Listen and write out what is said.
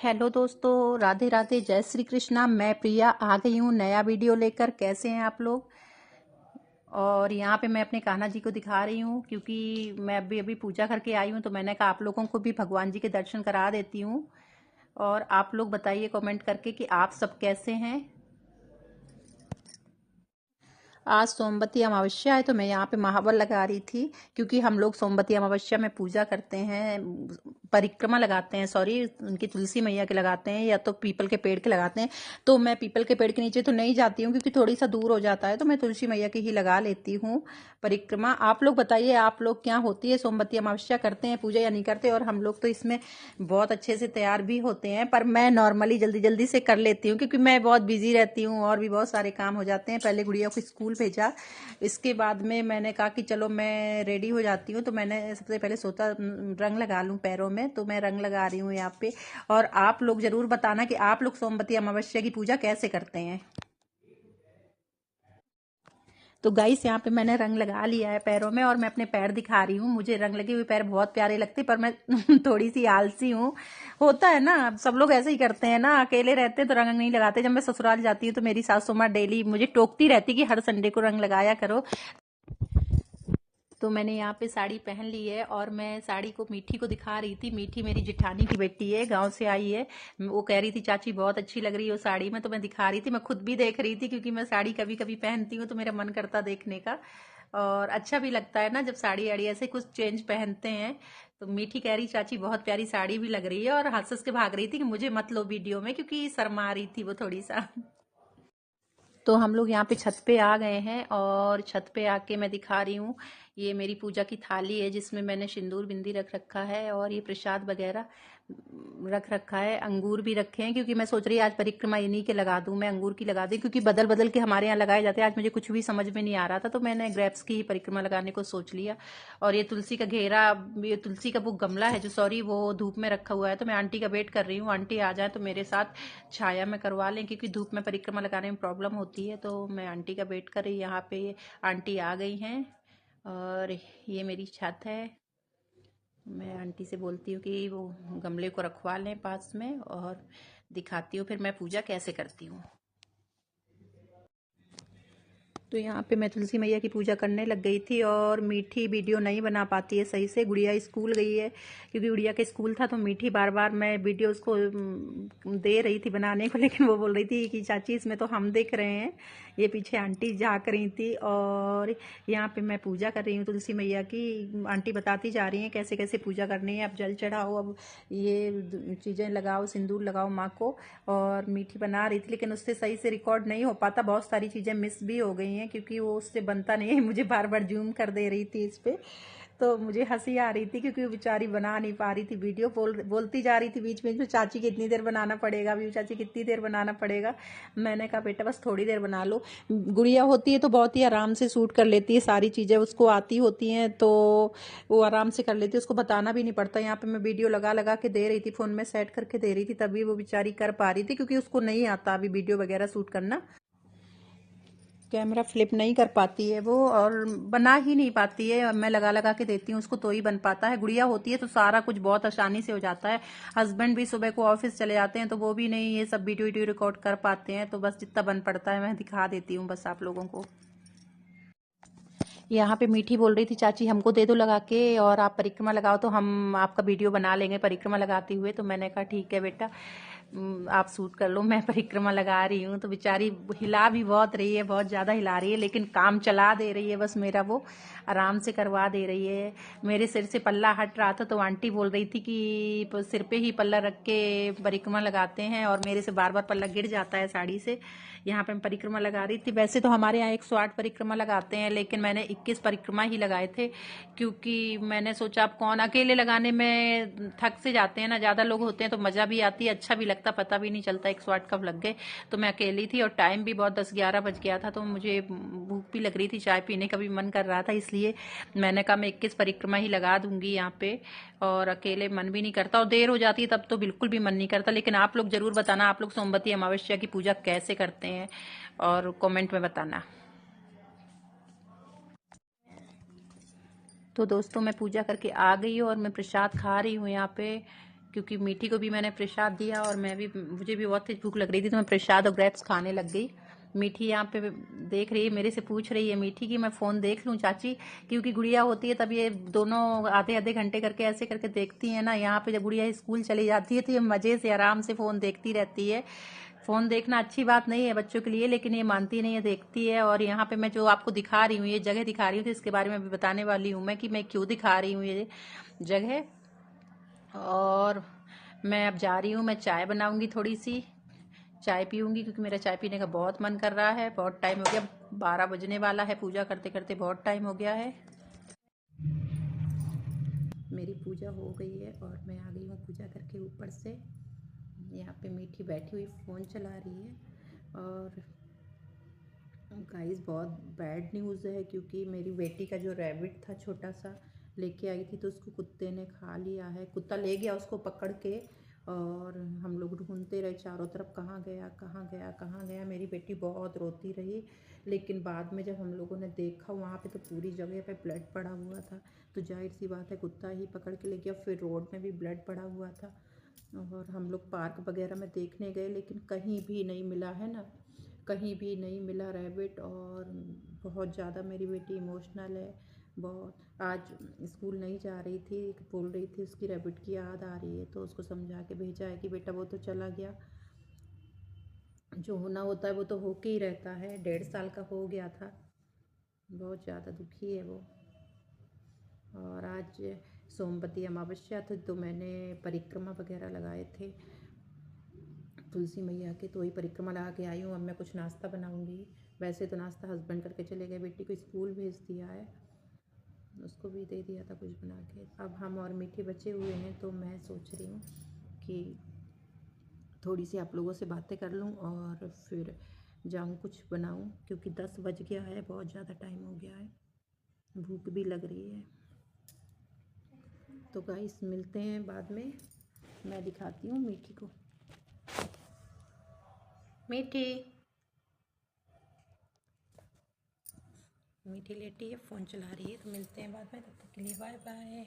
Hello दोस्तों, राधे राधे, जय श्री कृष्णा। मैं प्रिया आ गई हूँ नया वीडियो लेकर। कैसे हैं आप लोग? और यहाँ पे मैं अपने कान्हा जी को दिखा रही हूँ क्योंकि मैं अभी अभी पूजा करके आई हूँ, तो मैंने कहा आप लोगों को भी भगवान जी के दर्शन करा देती हूँ। और आप लोग बताइए कमेंट करके कि आप सब कैसे हैं। आज सोमवती अमावस्या है तो मैं यहाँ पे महावर लगा रही थी क्योंकि हम लोग सोमवती अमावस्या में पूजा करते हैं, परिक्रमा लगाते हैं, सॉरी उनकी तुलसी मैया के लगाते हैं या तो पीपल के पेड़ के लगाते हैं। तो मैं पीपल के पेड़ के नीचे तो नहीं जाती हूँ क्योंकि थोड़ी सा दूर हो जाता है, तो मैं तुलसी मैया की ही लगा लेती हूँ परिक्रमा। आप लोग बताइए, आप लोग क्या होती है सोमवती अमावस्या, करते हैं पूजा या नहीं करते? और हम लोग तो इसमें बहुत अच्छे से तैयार भी होते हैं, पर मैं नॉर्मली जल्दी जल्दी से कर लेती हूँ क्योंकि मैं बहुत बिजी रहती हूँ और भी बहुत सारे काम हो जाते हैं। पहले गुड़िया को स्कूल भेजा, इसके बाद में मैंने कहा कि चलो मैं रेडी हो जाती हूँ, तो मैंने सबसे पहले सोचा रंग लगा लूँ पैरों में, तो मैं रंग लगा रही हूँ यहाँ पे। और आप लोग जरूर बताना कि आप लोग सोमवती अमावस्या की पूजा कैसे करते हैं। तो गाइस, यहाँ पे मैंने रंग लगा लिया है पैरों में और मैं अपने पैर दिखा रही हूँ। मुझे रंग लगे हुए पैर बहुत प्यारे लगते, पर मैं थोड़ी सी आलसी हूँ। होता है ना, सब लोग ऐसे ही करते हैं ना, अकेले रहते हैं तो रंग नहीं लगाते। जब मैं ससुराल जाती हूँ तो मेरी सासू माँ डेली मुझे टोकती रहती कि हर संडे को रंग लगाया करो। तो मैंने यहाँ पे साड़ी पहन ली है और मैं साड़ी को मीठी को दिखा रही थी। मीठी मेरी जिठानी की बेटी है, गांव से आई है। वो कह रही थी चाची बहुत अच्छी लग रही है वो साड़ी में, तो मैं दिखा रही थी। मैं खुद भी देख रही थी क्योंकि मैं साड़ी कभी कभी पहनती हूँ तो मेरा मन करता देखने का, और अच्छा भी लगता है ना जब साड़ी आड़ी ऐसे कुछ चेंज पहनते हैं। तो मीठी कह रही चाची बहुत प्यारी साड़ी भी लग रही है, और हंस हंस के भाग रही थी कि मुझे मत लो वीडियो में, क्योंकि शर्मा रही थी वो थोड़ी सा। तो हम लोग यहाँ पे छत पे आ गए हैं और छत पे आके मैं दिखा रही हूँ। ये मेरी पूजा की थाली है जिसमें मैंने सिंदूर बिंदी रख रखा है और ये प्रसाद वगैरह रख रखा है। अंगूर भी रखे हैं क्योंकि मैं सोच रही आज परिक्रमा इन्हीं के लगा दूं, मैं अंगूर की लगा दी क्योंकि बदल बदल के हमारे यहाँ लगाए जाते हैं। आज मुझे कुछ भी समझ में नहीं आ रहा था तो मैंने ग्रेप्स की ही परिक्रमा लगाने को सोच लिया। और ये तुलसी का घेरा, ये तुलसी का वो गमला है जो, सॉरी, वो धूप में रखा हुआ है, तो मैं आंटी का वेट कर रही हूँ। आंटी आ जाए तो मेरे साथ छाया में करवा लें क्योंकि धूप में परिक्रमा लगाने में प्रॉब्लम होती है, तो मैं आंटी का वेट कर रही। यहाँ पे आंटी आ गई हैं और ये मेरी छत है। मैं आंटी से बोलती हूँ कि वो गमले को रखवा लें पास में, और दिखाती हूँ फिर मैं पूजा कैसे करती हूँ। तो यहाँ पे मैं तुलसी मैया की पूजा करने लग गई थी और मीठी वीडियो नहीं बना पाती है सही से। गुड़िया स्कूल गई है क्योंकि गुड़िया का स्कूल था, तो मीठी बार बार मैं वीडियो उसको दे रही थी बनाने को, लेकिन वो बोल रही थी कि चाची इसमें तो हम देख रहे हैं। ये पीछे आंटी झाँक रही थी और यहाँ पे मैं पूजा कर रही हूँ तुलसी मैया की। आंटी बताती जा रही हैं कैसे कैसे पूजा करनी है। अब जल चढ़ाओ, अब ये चीज़ें लगाओ, सिंदूर लगाओ माँ को। और मीठी बना रही थी लेकिन उससे सही से रिकॉर्ड नहीं हो पाता, बहुत सारी चीज़ें मिस भी हो गई हैं क्योंकि वो उससे बनता नहीं है। मुझे बार बार जूम कर दे रही थी इस पे, तो मुझे हंसी आ रही थी क्योंकि वो बेचारी बना नहीं पा रही थी वीडियो। बोलती जा रही थी बीच बीच में, चाची कितनी देर बनाना पड़ेगा, अभी चाची कितनी देर बनाना पड़ेगा। मैंने कहा बेटा बस थोड़ी देर बना लो। गुड़िया होती है तो बहुत ही आराम से शूट कर लेती है, सारी चीज़ें उसको आती होती हैं तो वो आराम से कर लेती है, उसको बताना भी नहीं पड़ता। यहाँ पे मैं वीडियो लगा लगा के दे रही थी, फ़ोन में सेट करके दे रही थी, तभी वो बेचारी कर पा रही थी क्योंकि उसको नहीं आता अभी वीडियो वगैरह शूट करना। कैमरा फ्लिप नहीं कर पाती है वो और बना ही नहीं पाती है। मैं लगा लगा के देती हूँ उसको तो ही बन पाता है। गुड़िया होती है तो सारा कुछ बहुत आसानी से हो जाता है। हस्बैंड भी सुबह को ऑफिस चले जाते हैं तो वो भी नहीं ये सब वीडियो वीडियो रिकॉर्ड कर पाते हैं, तो बस जितना बन पड़ता है मैं दिखा देती हूँ बस आप लोगों को। यहाँ पे मीठी बोल रही थी चाची हमको दे दो लगा के और आप परिक्रमा लगाओ तो हम आपका वीडियो बना लेंगे परिक्रमा लगाती हुए। तो मैंने कहा ठीक है बेटा, आप शूट कर लो, मैं परिक्रमा लगा रही हूँ। तो बेचारी हिला भी बहुत रही है, बहुत ज़्यादा हिला रही है, लेकिन काम चला दे रही है बस मेरा, वो आराम से करवा दे रही है। मेरे सिर से पल्ला हट रहा था तो आंटी बोल रही थी कि सिर पे ही पल्ला रख के परिक्रमा लगाते हैं, और मेरे से बार बार पल्ला गिर जाता है साड़ी से। यहाँ पे मैं परिक्रमा लगा रही थी। वैसे तो हमारे यहाँ 108 परिक्रमा लगाते हैं, लेकिन मैंने 21 परिक्रमा ही लगाए थे क्योंकि मैंने सोचा अब कौन, अकेले लगाने में थक से जाते हैं ना, ज़्यादा लोग होते हैं तो मज़ा भी आती है, अच्छा भी लगता, पता भी नहीं चलता 108 कब लग गए। तो मैं अकेली थी और टाइम भी बहुत 10-11 बज गया था, तो मुझे भूख भी लग रही थी, चाय पीने का भी मन कर रहा था, इसलिए मैंने कहा मैं 21 परिक्रमा ही लगा दूंगी यहाँ पे। और अकेले मन भी नहीं करता और देर हो जाती है तब तो बिल्कुल भी मन नहीं करता। लेकिन आप लोग जरूर बताना आप लोग सोमवती अमावस्या की पूजा कैसे करते हैं और कमेंट में बताना। तो दोस्तों मैं पूजा करके आ गई हूँ और मैं प्रसाद खा रही हूँ यहाँ पे। क्योंकि मीठी को भी मैंने प्रसाद दिया और मुझे भी बहुत तेज भूख लग रही थी, तो मैं प्रसाद और ग्रेप्स खाने लग गई। मीठी यहाँ पे देख रही है, मेरे से पूछ रही है मीठी कि मैं फ़ोन देख लूँ चाची, क्योंकि गुड़िया होती है तब ये दोनों आधे आधे घंटे करके ऐसे करके देखती है ना। यहाँ पे जब गुड़िया स्कूल चली जाती है तो ये मज़े से आराम से फ़ोन देखती रहती है। फ़ोन देखना अच्छी बात नहीं है बच्चों के लिए, लेकिन ये मानती नहीं है, देखती है। और यहाँ पे मैं जो आपको दिखा रही हूँ, ये जगह दिखा रही हूँ, तो इसके बारे में भी बताने वाली हूँ मैं कि मैं क्यों दिखा रही हूँ ये जगह। और मैं अब जा रही हूँ, मैं चाय बनाऊँगी, थोड़ी सी चाय पीऊँगी, क्योंकि मेरा चाय पीने का बहुत मन कर रहा है। बहुत टाइम हो गया, 12 बजने वाला है, पूजा करते करते बहुत टाइम हो गया है। मेरी पूजा हो गई है और मैं आ गई हूँ पूजा करके ऊपर से। यहाँ पे मीठी बैठी हुई फ़ोन चला रही है। और गाइस बहुत बैड न्यूज़ है, क्योंकि मेरी बेटी का जो रैबिट था छोटा सा, लेके आई थी तो उसको कुत्ते ने खा लिया है। कुत्ता ले गया उसको पकड़ के, और हम लोग ढूंढते रहे चारों तरफ, कहाँ गया कहाँ गया कहाँ गया। मेरी बेटी बहुत रोती रही, लेकिन बाद में जब हम लोगों ने देखा वहाँ पे तो पूरी जगह पे ब्लड पड़ा हुआ था। तो जाहिर सी बात है कुत्ता ही पकड़ के ले गया। फिर रोड में भी ब्लड पड़ा हुआ था। और हम लोग पार्क वगैरह में देखने गए, लेकिन कहीं भी नहीं मिला है ना, कहीं भी नहीं मिला रैबिट। और बहुत ज़्यादा मेरी बेटी इमोशनल है बहुत। आज स्कूल नहीं जा रही थी, बोल रही थी उसकी रैबिट की याद आ रही है, तो उसको समझा के भेजा है कि बेटा वो तो चला गया, जो होना होता है वो तो होके ही रहता है। 1.5 साल का हो गया था, बहुत ज़्यादा दुखी है वो। और आज सोमवती अमावस्या थी, तो मैंने परिक्रमा वगैरह लगाए थे तुलसी मैया के, तो वही परिक्रमा लगा के आई हूँ। अब मैं कुछ नाश्ता बनाऊँगी। वैसे तो नाश्ता हस्बैंड करके चले गए, बेटी को स्कूल भेज दिया है, उसको भी दे दिया था कुछ बना के। अब हम और मीठे बचे हुए हैं, तो मैं सोच रही हूँ कि थोड़ी सी आप लोगों से बातें कर लूँ और फिर जाऊँ कुछ बनाऊँ, क्योंकि 10 बज गया है, बहुत ज़्यादा टाइम हो गया है, भूख भी लग रही है। तो गाइस मिलते हैं बाद में, मैं दिखाती हूँ मीठी को। मीठी मीठी लेटी है, फ़ोन चला रही है, तो मिलते हैं बाद में, तब तक के लिए बाय बाय।